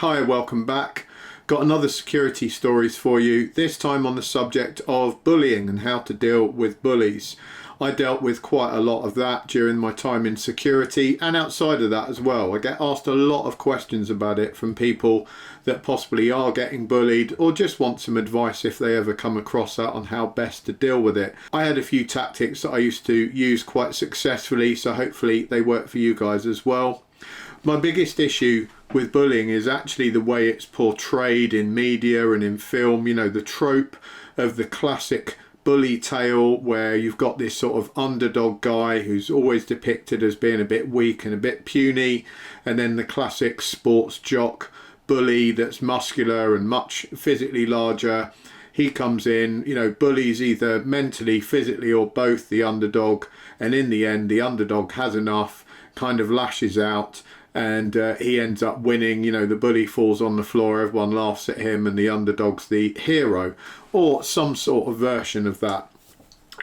Hi, welcome back. Got another security stories for you, this time on the subject of bullying and how to deal with bullies. I dealt with quite a lot of that during my time in security and outside of that as well. I get asked a lot of questions about it from people that possibly are getting bullied or just want some advice if they ever come across that on how best to deal with it. I had a few tactics that I used to use quite successfully, so hopefully they work for you guys as well. My biggest issue with bullying is actually the way it's portrayed in media and in film. You know, the trope of the classic bully tale where you've got this sort of underdog guy who's always depicted as being a bit weak and a bit puny, and then the classic sports jock bully that's muscular and much physically larger. He comes in, you know, bullies either mentally, physically or both the underdog, and in the end the underdog has enough, kind of lashes out, and he ends up winning. You know, the bully falls on the floor, everyone laughs at him, and the underdog's the hero, or some sort of version of that.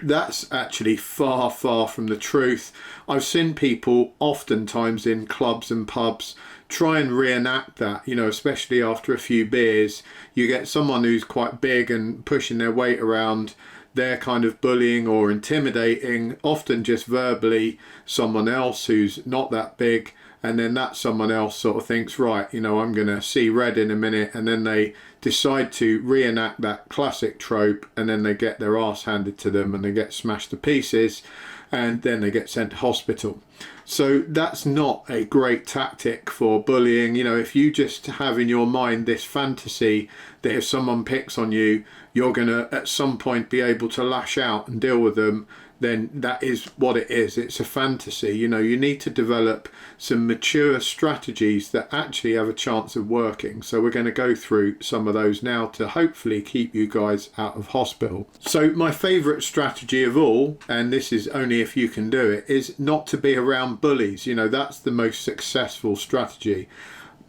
That's actually far from the truth. I've seen people oftentimes in clubs and pubs try and reenact that, you know, especially after a few beers. You get someone who's quite big and pushing their weight around, they're kind of bullying or intimidating, often just verbally, someone else who's not that big, and then that someone else sort of thinks, right, you know, I'm going to see red in a minute, and then they decide to reenact that classic trope, and then they get their arse handed to them and they get smashed to pieces, and then they get sent to hospital. So that's not a great tactic for bullying. You know, if you just have in your mind this fantasy that if someone picks on you, you're going to at some point be able to lash out and deal with them, then that is what it is. It's a fantasy. You know, you need to develop some mature strategies that actually have a chance of working. So we're going to go through some of those now to hopefully keep you guys out of hospital. So my favorite strategy of all, and this is only if you can do it, is not to be around bullies. You know, that's the most successful strategy.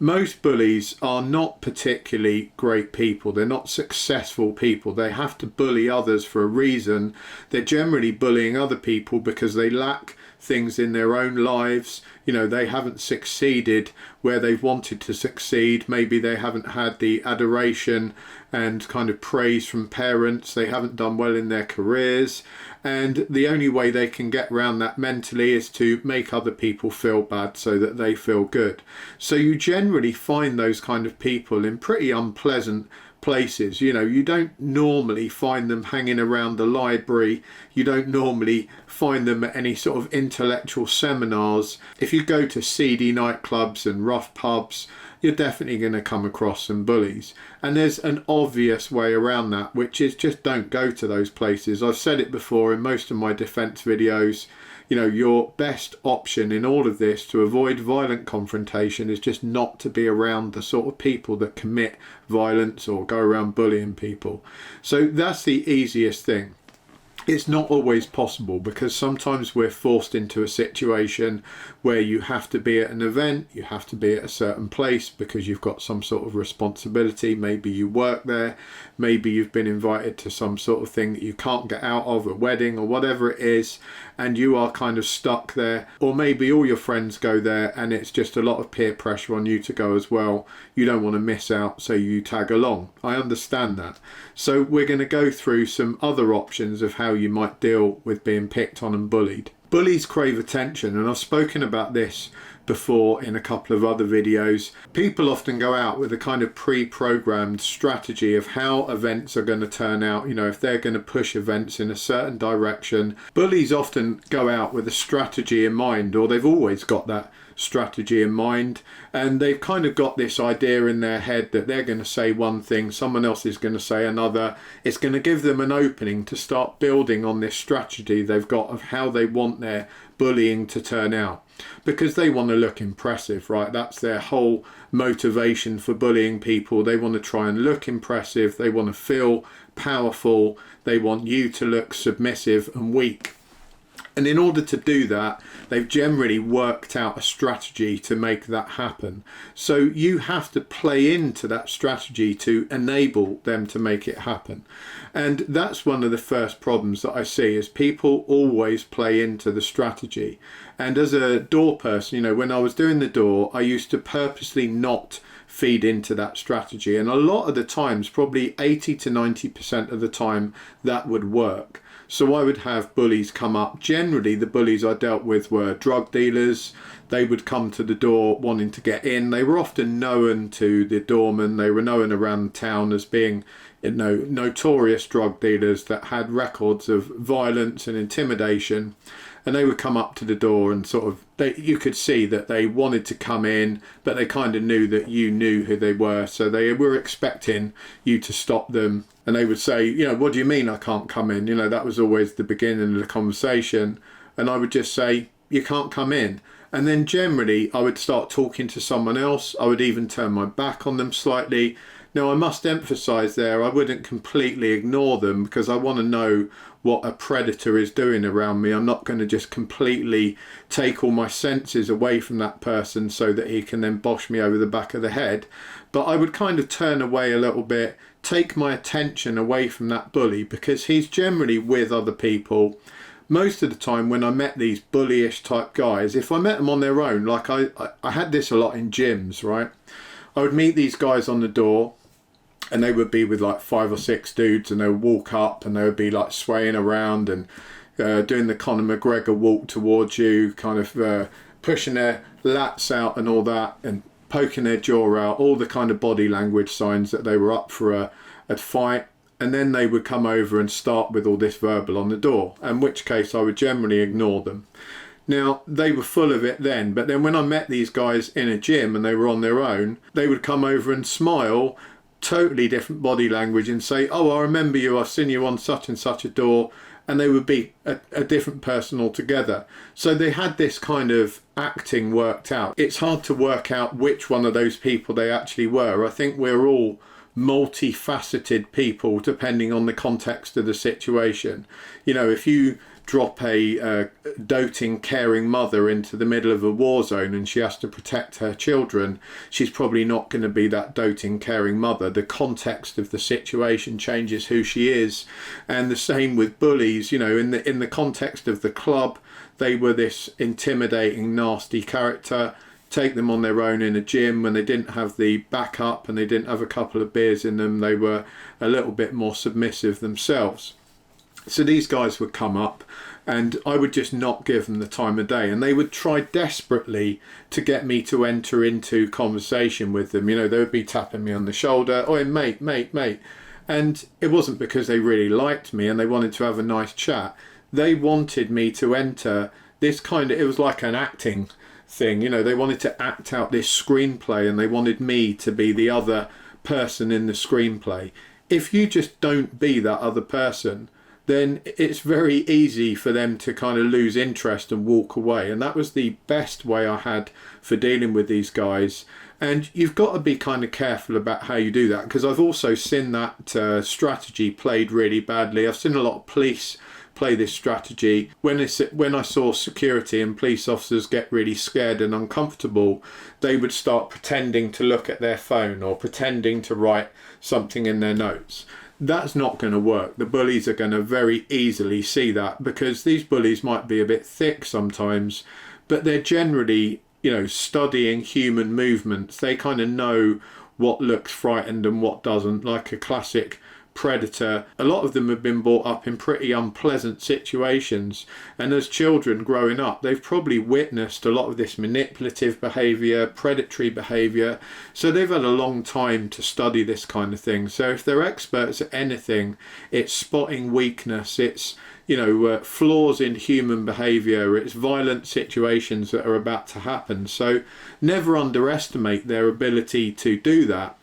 Most bullies are not particularly great people. They're not successful people. They have to bully others for a reason. They're generally bullying other people because they lack things in their own lives. You know, they haven't succeeded where they've wanted to succeed. Maybe they haven't had the adoration and kind of praise from parents. They haven't done well in their careers. And the only way they can get around that mentally is to make other people feel bad so that they feel good. So you generally find those kind of people in pretty unpleasant places. You know, you don't normally find them hanging around the library. You don't normally find them at any sort of intellectual seminars. If you go to seedy nightclubs and rough pubs, you're definitely going to come across some bullies. And there's an obvious way around that, which is just don't go to those places. I've said it before in most of my defense videos. You know, your best option in all of this to avoid violent confrontation is just not to be around the sort of people that commit violence or go around bullying people. So that's the easiest thing. It's not always possible because sometimes we're forced into a situation where you have to be at an event, you have to be at a certain place because you've got some sort of responsibility. Maybe you work there, maybe you've been invited to some sort of thing that you can't get out of, a wedding or whatever it is, and you are kind of stuck there. Or maybe all your friends go there and it's just a lot of peer pressure on you to go as well. You don't want to miss out, so you tag along. I understand that. So we're going to go through some other options of how you might deal with being picked on and bullied. Bullies crave attention, and I've spoken about this before in a couple of other videos. People often go out with a kind of pre-programmed strategy of how events are going to turn out. You know, if they're going to push events in a certain direction. Bullies often go out with a strategy in mind, or they've always got that strategy in mind, and they've kind of got this idea in their head that they're going to say one thing, someone else is going to say another. It's going to give them an opening to start building on this strategy they've got of how they want their bullying to turn out, because they want to look impressive, right? That's their whole motivation for bullying people. They want to try and look impressive, they want to feel powerful, they want you to look submissive and weak. And in order to do that, they've generally worked out a strategy to make that happen. So you have to play into that strategy to enable them to make it happen. And that's one of the first problems that I see, is people always play into the strategy. And as a door person, you know, when I was doing the door, I used to purposely not feed into that strategy. And a lot of the times, probably 80 to 90% of the time, that would work. So I would have bullies come up. Generally, the bullies I dealt with were drug dealers. They would come to the door wanting to get in. They were often known to the doorman. They were known around town as being, you know, notorious drug dealers that had records of violence and intimidation. And they would come up to the door and sort of, you could see that they wanted to come in, but they kind of knew that you knew who they were. So they were expecting you to stop them. And they would say, you know, what do you mean I can't come in? You know, that was always the beginning of the conversation. And I would just say, you can't come in. And then generally I would start talking to someone else. I would even turn my back on them slightly. Now, I must emphasize there, I wouldn't completely ignore them, because I want to know what a predator is doing around me. I'm not going to just completely take all my senses away from that person so that he can then bosh me over the back of the head. But I would kind of turn away a little bit, take my attention away from that bully, because he's generally with other people. Most of the time when I met these bullyish type guys, if I met them on their own, like I had this a lot in gyms, right? I would meet these guys on the door, and they would be with like 5 or 6 dudes, and they would walk up and they would be like swaying around and doing the Conor McGregor walk towards you, kind of pushing their lats out and all that, and poking their jaw out, all the kind of body language signs that they were up for a fight. And then they would come over and start with all this verbal on the door, in which case I would generally ignore them. Now, they were full of it then, but then when I met these guys in a gym and they were on their own, they would come over and smile, totally different body language, and say, oh, I remember you, I've seen you on such and such a door, and they would be a different person altogether. So they had this kind of acting worked out. It's hard to work out which one of those people they actually were. I think we're all multifaceted people depending on the context of the situation. You know, if you drop a doting, caring mother into the middle of a war zone and she has to protect her children, she's probably not going to be that doting, caring mother. The context of the situation changes who she is. And the same with bullies. You know, in the context of the club, they were this intimidating, nasty character. Take them on their own in a gym when they didn't have the backup and they didn't have a couple of beers in them, they were a little bit more submissive themselves. So these guys would come up and I would just not give them the time of day, and they would try desperately to get me to enter into conversation with them. You know, they would be tapping me on the shoulder, "Oi, mate, mate, mate." And it wasn't because they really liked me and they wanted to have a nice chat. They wanted me to enter this kind of, it was like an acting thing. You know, they wanted to act out this screenplay and they wanted me to be the other person in the screenplay. If you just don't be that other person, then it's very easy for them to kind of lose interest and walk away. And that was the best way I had for dealing with these guys. And you've got to be kind of careful about how you do that, because I've also seen that strategy played really badly. I've seen a lot of police play this strategy. When I saw security and police officers get really scared and uncomfortable, they would start pretending to look at their phone or pretending to write something in their notes. That's not going to work. The bullies are going to very easily see that, because these bullies might be a bit thick sometimes, but they're generally, you know, studying human movements. They kind of know what looks frightened and what doesn't, like a classic predator. A lot of them have been brought up in pretty unpleasant situations, and as children growing up, they've probably witnessed a lot of this manipulative behavior, predatory behavior, so they've had a long time to study this kind of thing. So if they're experts at anything, it's spotting weakness, it's, you know, flaws in human behavior, it's violent situations that are about to happen. So never underestimate their ability to do that,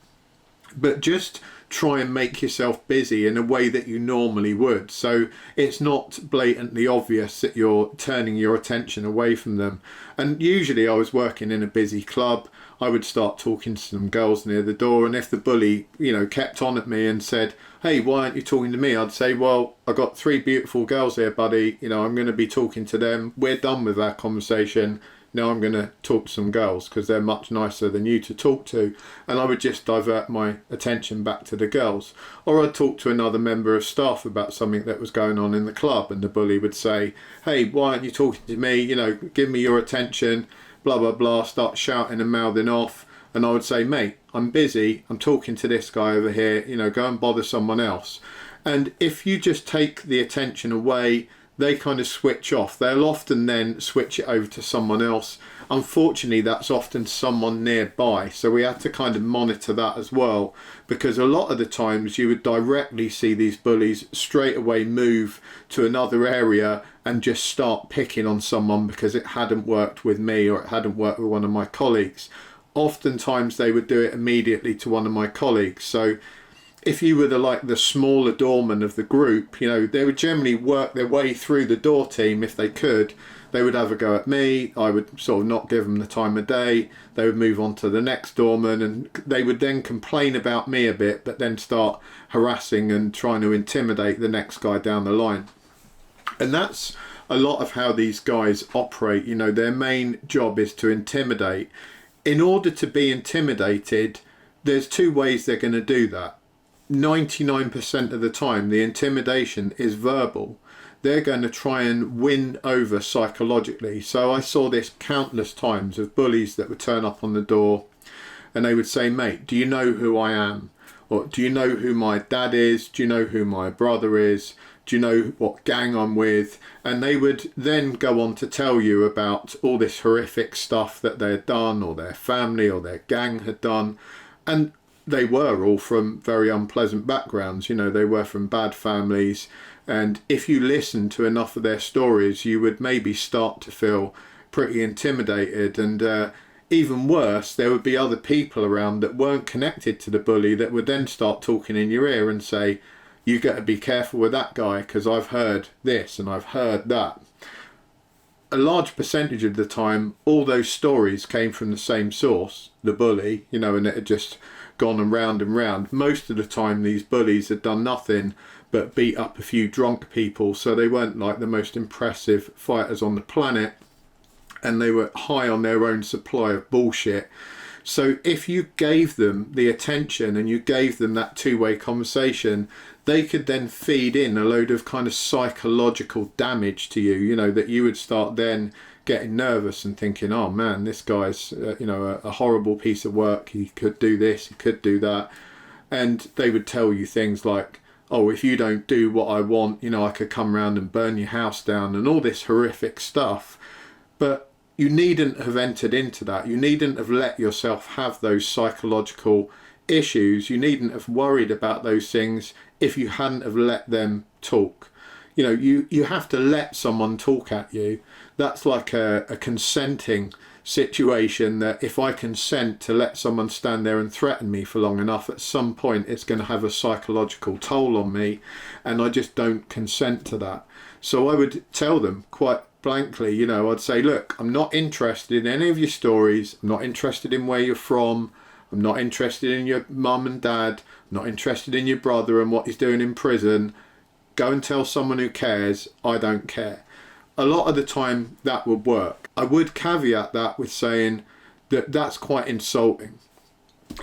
but just try and make yourself busy in a way that you normally would, so it's not blatantly obvious that you're turning your attention away from them. And usually I was working in a busy club, I would start talking to some girls near the door, and if the bully, you know, kept on at me and said, hey, why aren't you talking to me? I'd say, well, I got 3 beautiful girls here, buddy. You know, I'm going to be talking to them. We're done with our conversation. Now I'm going to talk to some girls because they're much nicer than you to talk to. And I would just divert my attention back to the girls. Or I'd talk to another member of staff about something that was going on in the club, and the bully would say, hey, why aren't you talking to me? You know, give me your attention, blah, blah, blah, start shouting and mouthing off. And I would say, mate, I'm busy. I'm talking to this guy over here. You know, go and bother someone else. And if you just take the attention away, they kind of switch off. They'll often then switch it over to someone else. Unfortunately, that's often someone nearby. So we have to kind of monitor that as well, because a lot of the times you would directly see these bullies straight away move to another area and just start picking on someone because it hadn't worked with me or it hadn't worked with one of my colleagues. Oftentimes they would do it immediately to one of my colleagues. So if you were the smaller doorman of the group, you know, they would generally work their way through the door team if they could. They would have a go at me. I would sort of not give them the time of day. They would move on to the next doorman, and they would then complain about me a bit, but then start harassing and trying to intimidate the next guy down the line. And that's a lot of how these guys operate. You know, their main job is to intimidate. In order to be intimidated, there's 2 ways they're going to do that. 99% of the time the intimidation is verbal. They're going to try and win over psychologically. So I saw this countless times of bullies that would turn up on the door and they would say, mate, do you know who I am? Or do you know who my dad is? Do you know who my brother is? Do you know what gang I'm with? And they would then go on to tell you about all this horrific stuff that they had done, or their family or their gang had done. And they were all from very unpleasant backgrounds. You know, they were from bad families. And if you listen to enough of their stories, you would maybe start to feel pretty intimidated. And even worse, there would be other people around that weren't connected to the bully that would then start talking in your ear and say, you got to be careful with that guy because I've heard this and I've heard that. A large percentage of the time, all those stories came from the same source, the bully, you know, and it had just gone and round. Most of the time these bullies had done nothing but beat up a few drunk people, so they weren't like the most impressive fighters on the planet, and they were high on their own supply of bullshit. So if you gave them the attention and you gave them that 2-way conversation, they could then feed in a load of kind of psychological damage to you, you know, that you would start then getting nervous and thinking, oh man, this guy's you know, a horrible piece of work. He could do this, he could do that. And they would tell you things like, oh, if you don't do what I want, you know, I could come around and burn your house down, and all this horrific stuff. But you needn't have entered into that. You needn't have let yourself have those psychological issues. You needn't have worried about those things if you hadn't have let them talk. You know, you have to let someone talk at you. That's like a consenting situation, that if I consent to let someone stand there and threaten me for long enough, at some point it's going to have a psychological toll on me, and I just don't consent to that. So I would tell them quite blankly, you know, I'd say, look, I'm not interested in any of your stories. I'm not interested in where you're from. I'm not interested in your mum and dad. I'm not interested in your brother and what he's doing in prison. Go and tell someone who cares. I don't care. A lot of the time that would work. I would caveat that with saying that that's quite insulting.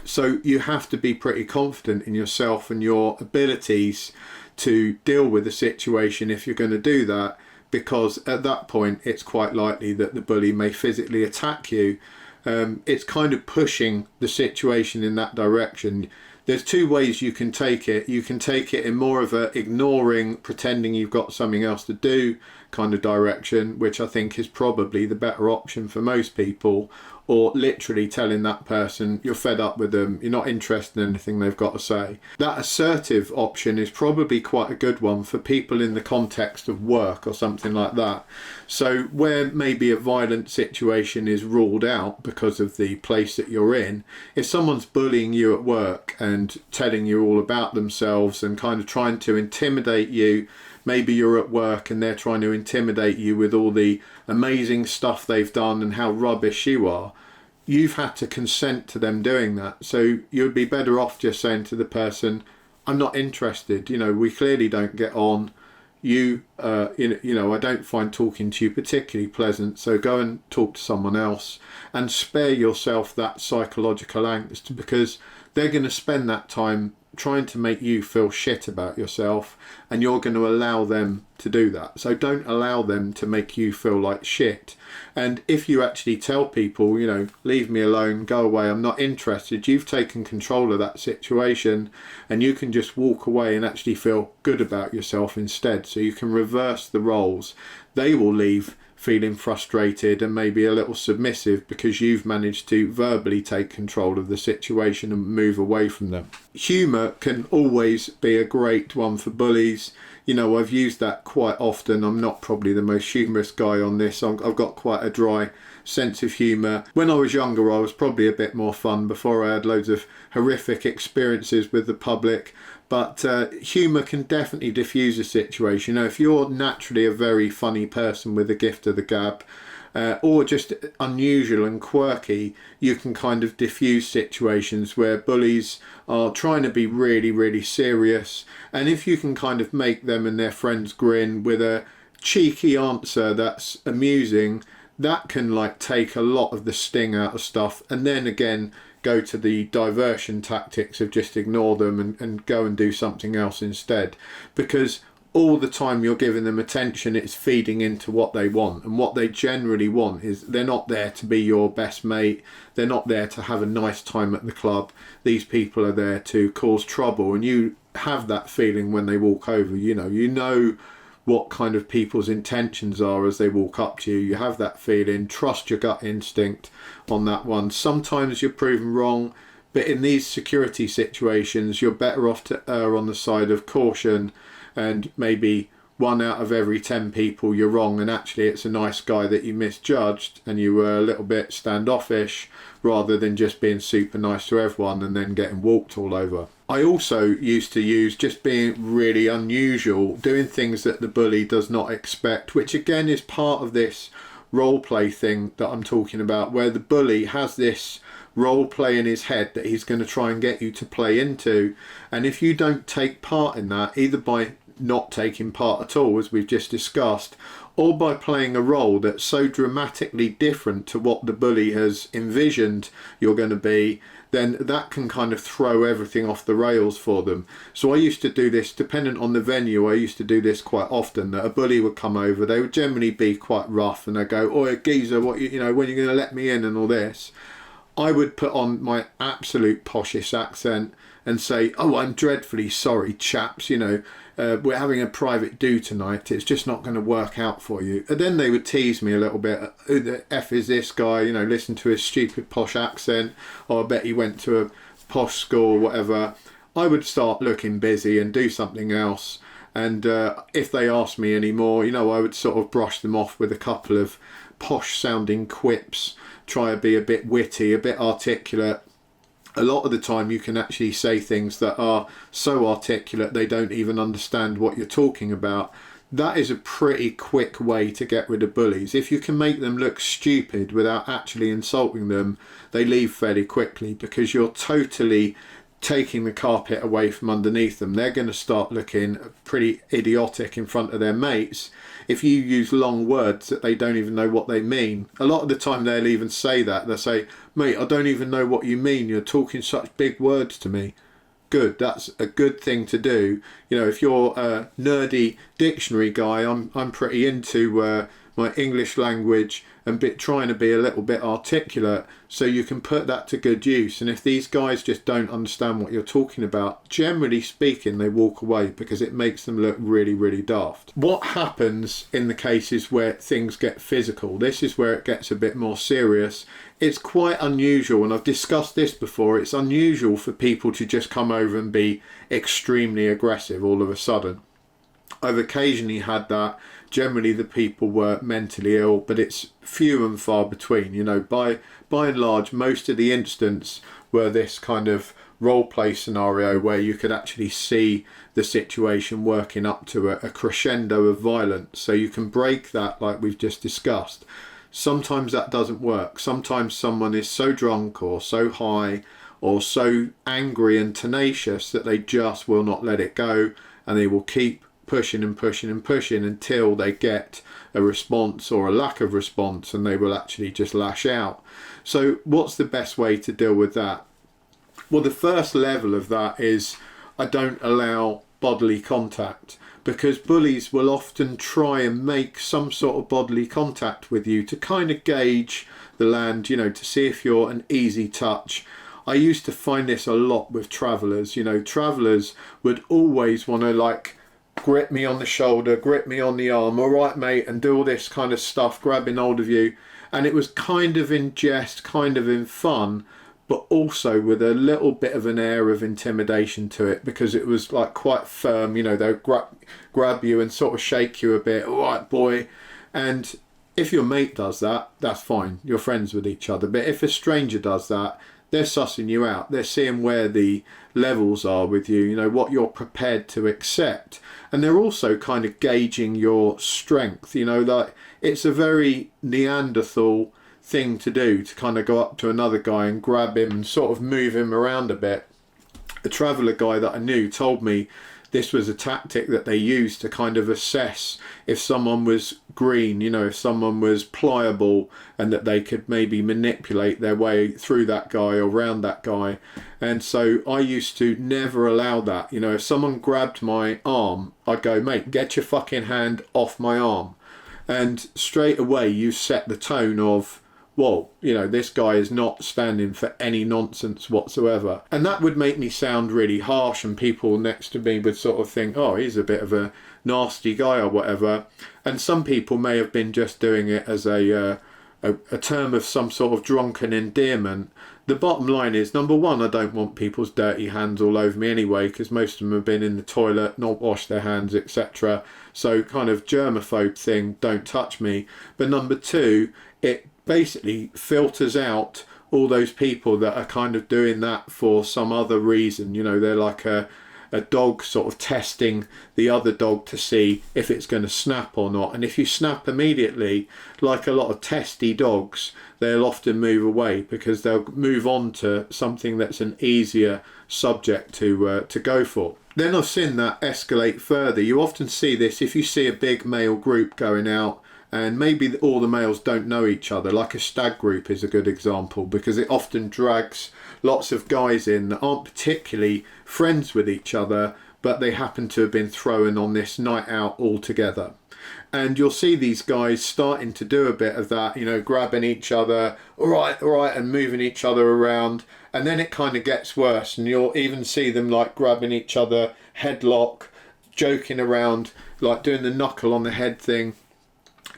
So you have to be pretty confident in yourself and your abilities to deal with the situation if you're going to do that, because at that point it's quite likely that the bully may physically attack you. It's kind of pushing the situation in that direction. There's 2 ways you can take it. You can take it in more of a ignoring, pretending you've got something else to do kind of direction, which I think is probably the better option for most people, or literally telling that person you're fed up with them, you're not interested in anything they've got to say. That assertive option is probably quite a good one for people in the context of work or something like that. So where maybe a violent situation is ruled out because of the place that you're in, if someone's bullying you at work and telling you all about themselves and kind of trying to intimidate you, maybe you're at work and they're trying to intimidate you with all the amazing stuff they've done and how rubbish you are, you've had to consent to them doing that. So you'd be better off just saying to the person, I'm not interested, you know, we clearly don't get on. You know, I don't find talking to you particularly pleasant, so go and talk to someone else, and spare yourself that psychological angst, because they're going to spend that time trying to make you feel shit about yourself, and you're going to allow them to do that. So don't allow them to make you feel like shit. And if you actually tell people, you know, leave me alone, go away, I'm not interested, you've taken control of that situation, and you can just walk away and actually feel good about yourself instead. So you can reverse the roles. They will leave feeling frustrated and maybe a little submissive because you've managed to verbally take control of the situation and move away from them. Humour can always be a great one for bullies. You know, I've used that quite often. I'm not probably the most humorous guy on this. I've got quite a dry sense of humour. When I was younger, I was probably a bit more fun before I had loads of horrific experiences with the public. But humour can definitely diffuse a situation. You know, if you're naturally a very funny person with a gift of the gab, or just unusual and quirky, you can kind of diffuse situations where bullies are trying to be really, really serious. And if you can kind of make them and their friends grin with a cheeky answer that's amusing, that can like take a lot of the sting out of stuff. And then again, go to the diversion tactics of just ignore them and go and do something else instead. Because all the time you're giving them attention, it's feeding into what they want. And what they generally want is, they're not there to be your best mate. They're not there to have a nice time at the club. These people are there to cause trouble. And you have that feeling when they walk over. You know what kind of people's intentions are as they walk up to you. You have that feeling. Trust your gut instinct on that one. Sometimes you're proven wrong, but in these security situations, you're better off to err on the side of caution, and maybe 1 out of every 10 people you're wrong, and actually it's a nice guy that you misjudged and you were a little bit standoffish, rather than just being super nice to everyone and then getting walked all over. I also used to use just being really unusual, doing things that the bully does not expect, which again is part of this role play thing that I'm talking about, where the bully has this role play in his head that he's going to try and get you to play into. And if you don't take part in that, either by not taking part at all, as we've just discussed, or by playing a role that's so dramatically different to what the bully has envisioned you're going to be, then that can kind of throw everything off the rails for them. So I used to do this, dependent on the venue, I used to do this quite often, that a bully would come over, they would generally be quite rough, and they'd go, "Oi, geezer, when are you going to let me in," and all this. I would put on my absolute poshish accent and say, "Oh, I'm dreadfully sorry, chaps, we're having a private do tonight, it's just not going to work out for you." And then they would tease me a little bit. "Who the F is this guy? Listen to his stupid posh accent. Oh, I bet he went to a posh school," whatever. I would start looking busy and do something else. And if they asked me any more, I would sort of brush them off with a couple of posh sounding quips, try to be a bit witty, a bit articulate. A lot of the time you can actually say things that are so articulate they don't even understand what you're talking about. That is a pretty quick way to get rid of bullies. If you can make them look stupid without actually insulting them, they leave fairly quickly, because you're totally taking the carpet away from underneath them. They're going to start looking pretty idiotic in front of their mates if you use long words that they don't even know what they mean. A lot of the time they'll even say that. They'll say, "Mate, I don't even know what you mean. You're talking such big words to me." Good, that's a good thing to do. If you're a nerdy dictionary guy, I'm pretty into my English language and trying to be a little bit articulate, so you can put that to good use. And if these guys just don't understand what you're talking about, generally speaking, they walk away, because it makes them look really, really daft. What happens in the cases where things get physical? This is where it gets a bit more serious. It's quite unusual, and I've discussed this before, it's unusual for people to just come over and be extremely aggressive all of a sudden. I've occasionally had that. Generally the people were mentally ill, but it's few and far between. By and large, most of the incidents were this kind of role play scenario where you could actually see the situation working up to a crescendo of violence. So you can break that, like we've just discussed. sometimes that doesn't work. Sometimes someone is so drunk or so high or so angry and tenacious that they just will not let it go, and they will keep pushing and pushing and pushing until they get a response or a lack of response, and they will actually just lash out. So what's the best way to deal with that? Well, the first level of that is I don't allow bodily contact, because bullies will often try and make some sort of bodily contact with you to kind of gauge the land, you know, to see if you're an easy touch. I used to find this a lot with travellers. You know, travellers would always want to like grip me on the shoulder, grip me on the arm, all right mate, and do all this kind of stuff, grabbing hold of you. And it was kind of in jest, kind of in fun, but also with a little bit of an air of intimidation to it, because it was like quite firm. You know, they'll grab you and sort of shake you a bit, all right boy. And if your mate does that, that's fine, you're friends with each other. But if a stranger does that, they're sussing you out. They're seeing where the levels are with you, you know, what you're prepared to accept. And they're also kind of gauging your strength. You know, like it's a very Neanderthal thing to do, to kind of go up to another guy and grab him and sort of move him around a bit. A traveller guy that I knew told me this was a tactic that they used to kind of assess if someone was green, you know, if someone was pliable, and that they could maybe manipulate their way through that guy or around that guy. And so I used to never allow that. You know, if someone grabbed my arm, I'd go, mate, get your fucking hand off my arm. And straight away you set the tone of, well, you know, this guy is not standing for any nonsense whatsoever. And that would make me sound really harsh, and people next to me would sort of think, oh, he's a bit of a nasty guy or whatever. And some people may have been just doing it as a term of some sort of drunken endearment. The bottom line is, number one, I don't want people's dirty hands all over me anyway, because most of them have been in the toilet, not washed their hands, etc. So kind of germaphobe thing, don't touch me. But number two, it basically filters out all those people that are kind of doing that for some other reason. You know, they're like a dog sort of testing the other dog to see if it's going to snap or not. And if you snap immediately, like a lot of testy dogs, they'll often move away, because they'll move on to something that's an easier subject to go for. Then I've seen that escalate further. You often see this if you see a big male group going out, and maybe all the males don't know each other. Like a stag group is a good example, because it often drags lots of guys in that aren't particularly friends with each other, but they happen to have been thrown on this night out all together. And you'll see these guys starting to do a bit of that, you know, grabbing each other, all right, and moving each other around. And then it kind of gets worse, and you'll even see them like grabbing each other, headlock, joking around, like doing the knuckle on the head thing.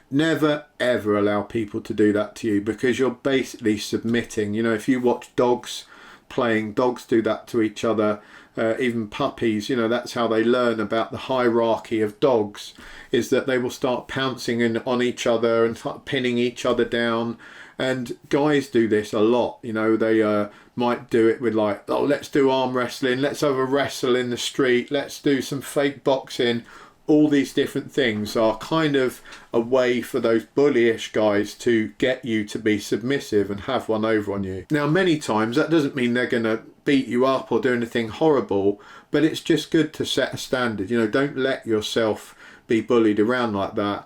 Never ever allow people to do that to you, because you're basically submitting. You know, if you watch dogs playing, dogs do that to each other, even puppies, you know, that's how they learn about the hierarchy of dogs, is that they will start pouncing on each other and start pinning each other down. And guys do this a lot, you know, they might do it with like, oh, let's do arm wrestling, let's have a wrestle in the street, let's do some fake boxing. All these different things are kind of a way for those bullyish guys to get you to be submissive and have one over on you. Now, many times that doesn't mean they're going to beat you up or do anything horrible, but it's just good to set a standard. You know, don't let yourself be bullied around like that.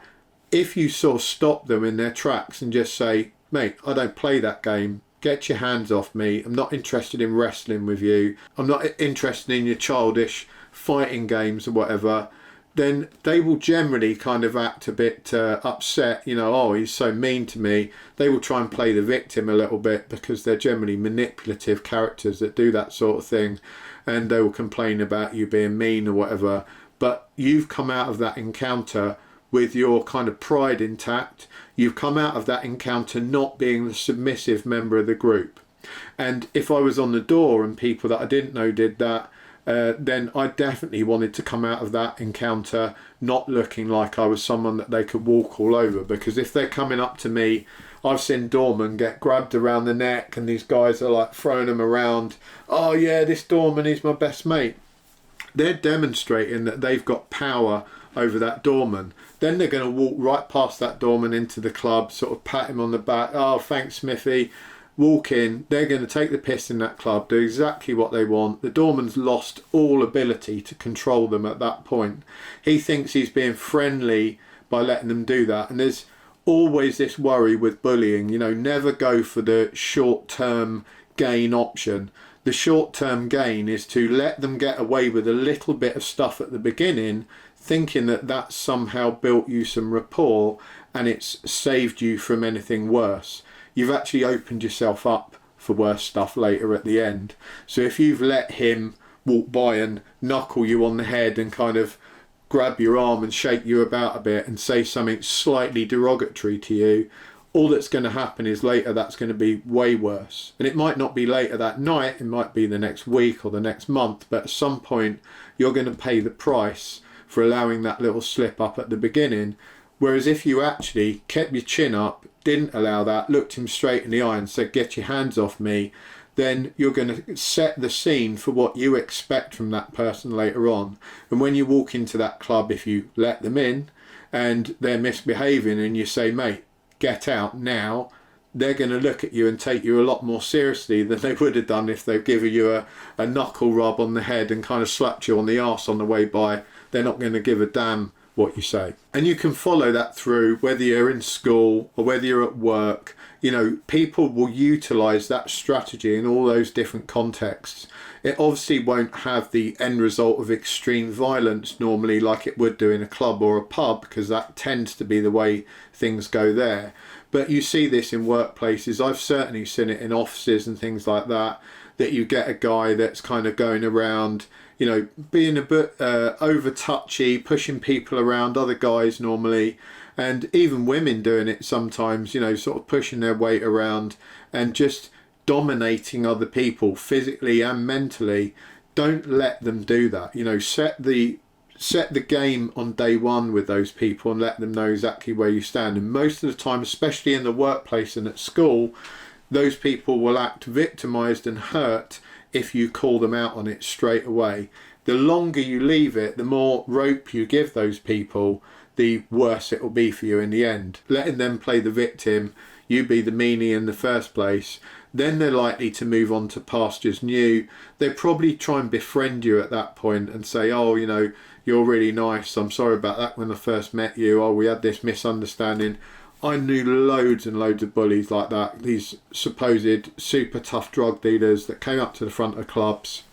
If you sort of stop them in their tracks and just say, mate, I don't play that game, get your hands off me, I'm not interested in wrestling with you, I'm not interested in your childish fighting games or whatever, then they will generally kind of act a bit upset, you know, oh, he's so mean to me. They will try and play the victim a little bit, because they're generally manipulative characters that do that sort of thing, and they will complain about you being mean or whatever. But you've come out of that encounter with your kind of pride intact. You've come out of that encounter not being the submissive member of the group. And if I was on the door and people that I didn't know did that, then I definitely wanted to come out of that encounter not looking like I was someone that they could walk all over. Because if they're coming up to me, I've seen doormen get grabbed around the neck, and these guys are like throwing them around. Oh yeah, this doorman is my best mate. They're demonstrating that they've got power over that doorman. Then they're going to walk right past that doorman into the club, sort of pat him on the back, oh thanks Smithy, walk in. They're going to take the piss in that club, do exactly what they want. The doorman's lost all ability to control them at that point. He thinks he's being friendly by letting them do that, and there's always this worry with bullying, you know, never go for the short-term gain option. The short-term gain is to let them get away with a little bit of stuff at the beginning, thinking that that's somehow built you some rapport and it's saved you from anything worse. You've actually opened yourself up for worse stuff later at the end. So if you've let him walk by and knuckle you on the head and kind of grab your arm and shake you about a bit and say something slightly derogatory to you, all that's going to happen is later that's going to be way worse. And it might not be later that night, it might be the next week or the next month, but at some point you're going to pay the price for allowing that little slip up at the beginning. Whereas if you actually kept your chin up, didn't allow that, looked him straight in the eye and said, get your hands off me, then you're going to set the scene for what you expect from that person later on. And when you walk into that club, if you let them in and they're misbehaving and you say, mate, get out now, they're going to look at you and take you a lot more seriously than they would have done if they've given you a knuckle rub on the head and kind of slapped you on the arse on the way by. They're not going to give a damn what you say. And you can follow that through whether you're in school or whether you're at work. You know, people will utilize that strategy in all those different contexts. It obviously won't have the end result of extreme violence normally like it would do in a club or a pub, because that tends to be the way things go there. But you see this in workplaces. I've certainly seen it in offices and things like that, that you get a guy that's kind of going around, you know, being a bit over touchy, pushing people around, other guys normally, and even women doing it sometimes, you know, sort of pushing their weight around and just dominating other people physically and mentally. Don't let them do that. You know, set the game on day one with those people and let them know exactly where you stand. And most of the time, especially in the workplace and at school, those people will act victimized and hurt if you call them out on it straight away. The longer you leave it, the more rope you give those people, the worse it will be for you in the end. Letting them play the victim, you be the meanie in the first place, then they're likely to move on to pastures new. They'll probably try and befriend you at that point and say, oh, you know, you're really nice, I'm sorry about that when I first met you, oh, we had this misunderstanding. I knew loads and loads of bullies like that, these supposed super tough drug dealers that came up to the front of clubs,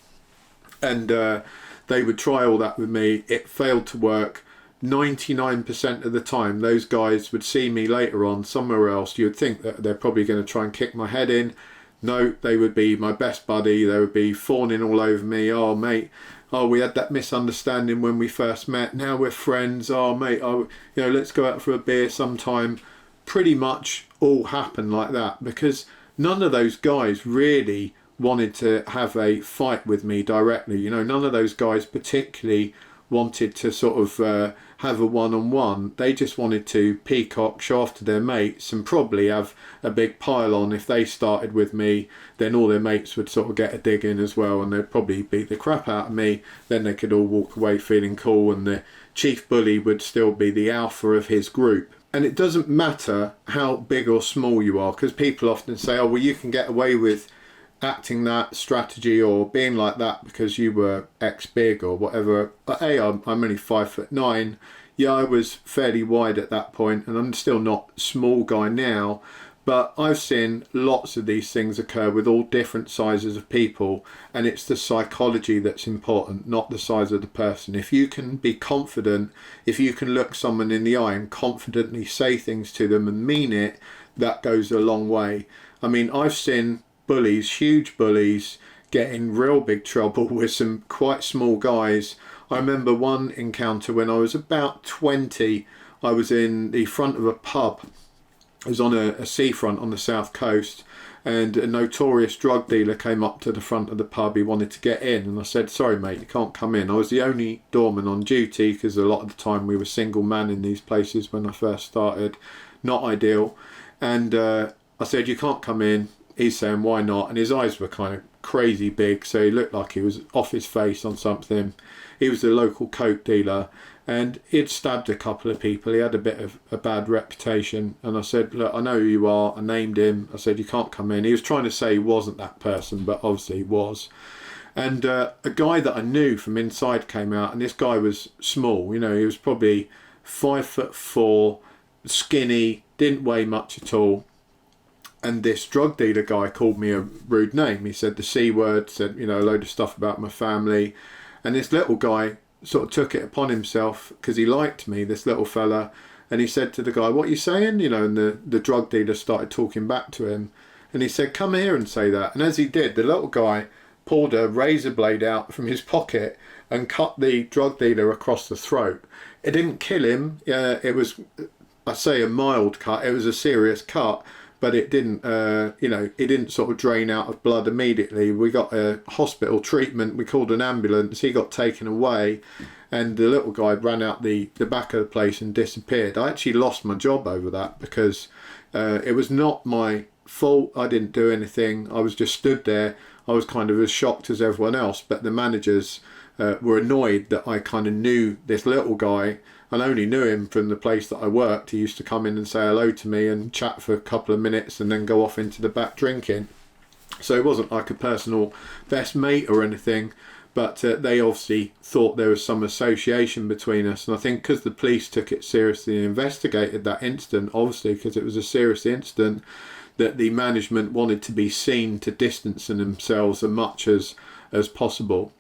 and they would try all that with me. It failed to work. 99% of the time those guys would see me later on somewhere else. You'd think that they're probably going to try and kick my head in. No, they would be my best buddy. They would be fawning all over me. Oh mate, oh we had that misunderstanding when we first met, now we're friends. Oh mate, oh, you know, let's go out for a beer sometime. Pretty much all happened like that, because none of those guys really wanted to have a fight with me directly. You know, none of those guys particularly wanted to sort of have a one-on-one. They just wanted to peacock, show off to their mates, and probably have a big pile on. If they started with me, then all their mates would sort of get a dig in as well, and they'd probably beat the crap out of me. Then they could all walk away feeling cool, and the chief bully would still be the alpha of his group. And it doesn't matter how big or small you are, because people often say, oh well, you can get away with acting that strategy or being like that because you were X big or whatever. But hey, I'm only 5'9". Yeah, I was fairly wide at that point, and I'm still not a small guy now, but I've seen lots of these things occur with all different sizes of people, and it's the psychology that's important, not the size of the person. If you can be confident, if you can look someone in the eye and confidently say things to them and mean it, that goes a long way. I mean, I've seen bullies, huge bullies, get in real big trouble with some quite small guys. I remember one encounter when I was about 20. I was in the front of a pub. It was on a seafront on the south coast, and a notorious drug dealer came up to the front of the pub. He wanted to get in, and I said, sorry mate, you can't come in. I was the only doorman on duty, because a lot of the time we were single man in these places when I first started. Not ideal. And I said, you can't come in. He's saying, why not? And his eyes were kind of crazy big, so he looked like he was off his face on something. He was a local coke dealer, and he'd stabbed a couple of people. He had a bit of a bad reputation, and I said, look, I know who you are. I named him. I said, you can't come in. He was trying to say he wasn't that person, but obviously he was. And a guy that I knew from inside came out, and this guy was small. You know, he was probably 5'4", skinny, didn't weigh much at all. And this drug dealer guy called me a rude name. He said the C word, said, you know, a load of stuff about my family. And this little guy sort of took it upon himself, because he liked me, this little fella, and he said to the guy, what are you saying? You know, and the drug dealer started talking back to him, and he said, come here and say that. And as he did, the little guy pulled a razor blade out from his pocket and cut the drug dealer across the throat. It didn't kill him. It was, I say, a mild cut. It was a serious cut, but it didn't, you know, it didn't sort of drain out of blood immediately. We got a hospital treatment. We called an ambulance. He got taken away, and the little guy ran out the back of the place and disappeared. I actually lost my job over that, because it was not my fault. I didn't do anything. I was just stood there. I was kind of as shocked as everyone else, but the managers were annoyed that I kind of knew this little guy. I only knew him from the place that I worked. He used to come in and say hello to me and chat for a couple of minutes and then go off into the back drinking. So it wasn't like a personal best mate or anything, but they obviously thought there was some association between us. And I think because the police took it seriously and investigated that incident, obviously because it was a serious incident, that the management wanted to be seen to distance themselves as much as possible.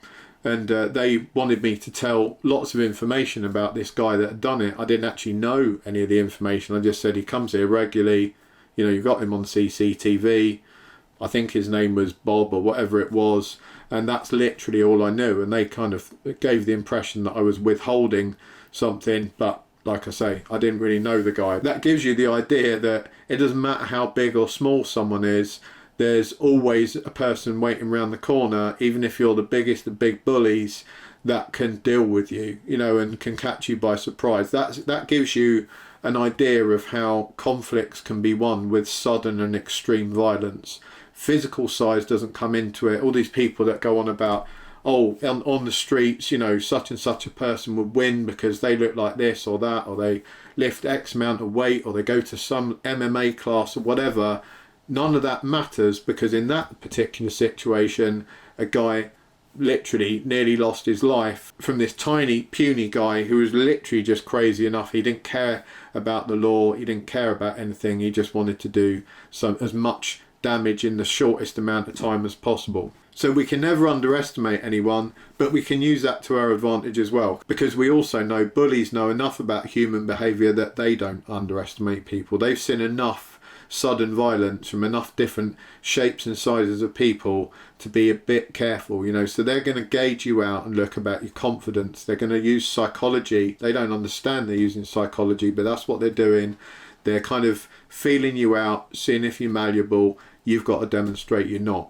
And they wanted me to tell lots of information about this guy that had done it. I didn't actually know any of the information. I just said he comes here regularly. You know, you've got him on CCTV. I think his name was Bob or whatever it was. And that's literally all I knew. And they kind of gave the impression that I was withholding something. But like I say, I didn't really know the guy. That gives you the idea that it doesn't matter how big or small someone is, there's always a person waiting around the corner, even if you're the biggest of big bullies, that can deal with you, you know, and can catch you by surprise. That gives you an idea of how conflicts can be won with sudden and extreme violence. Physical size doesn't come into it. All these people that go on about, oh, on the streets, you know, such and such a person would win because they look like this or that, or they lift X amount of weight, or they go to some MMA class or whatever. None of that matters, because in that particular situation, a guy literally nearly lost his life from this tiny, puny guy who was literally just crazy enough. He didn't care about the law. He didn't care about anything. He just wanted to do as much damage in the shortest amount of time as possible. So we can never underestimate anyone, but we can use that to our advantage as well, because we also know bullies know enough about human behaviour that they don't underestimate people. They've seen enough sudden violence from enough different shapes and sizes of people to be a bit careful, you know. So they're going to gauge you out and look about your confidence. They're going to use psychology. They don't understand they're using psychology, but that's what they're doing. They're kind of feeling you out, seeing if you're malleable. You've got to demonstrate you're not.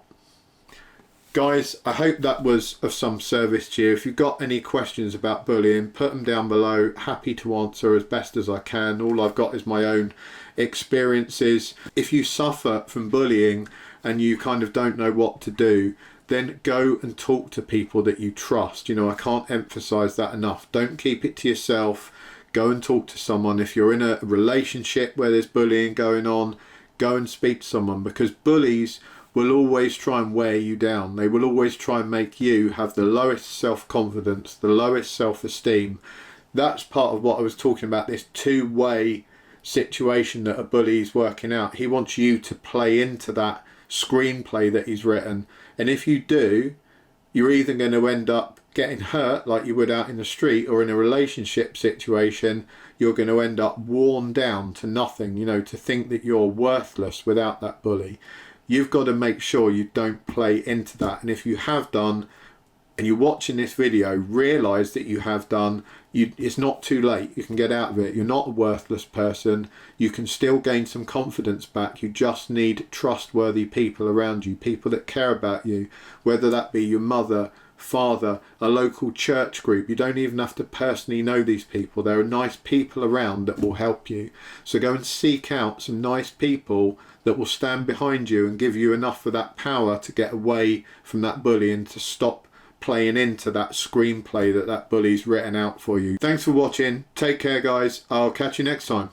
Guys, I hope that was of some service to you. If you've got any questions about bullying, put them down below. Happy to answer as best as I can. All I've got is my own experiences. If you suffer from bullying and you kind of don't know what to do, then go and talk to people that you trust. You know, I can't emphasize that enough. Don't keep it to yourself. Go and talk to someone. If you're in a relationship where there's bullying going on, go and speak to someone, because bullies will always try and wear you down. They will always try and make you have the lowest self-confidence, the lowest self-esteem. That's part of what I was talking about, this two-way situation that a bully is working out. He wants you to play into that screenplay that he's written, and if you do, you're either going to end up getting hurt like you would out in the street, or in a relationship situation you're going to end up worn down to nothing, you know, to think that you're worthless without that bully. You've got to make sure you don't play into that, and if you have done, and you're watching this video, realise that you have done, it's not too late. You can get out of it. You're not a worthless person. You can still gain some confidence back. You just need trustworthy people around you, people that care about you, whether that be your mother, father, a local church group. You don't even have to personally know these people. There are nice people around that will help you. So go and seek out some nice people that will stand behind you and give you enough of that power to get away from that bullying, to stop playing into that screenplay that bully's written out for you. Thanks for watching. Take care, guys. I'll catch you next time.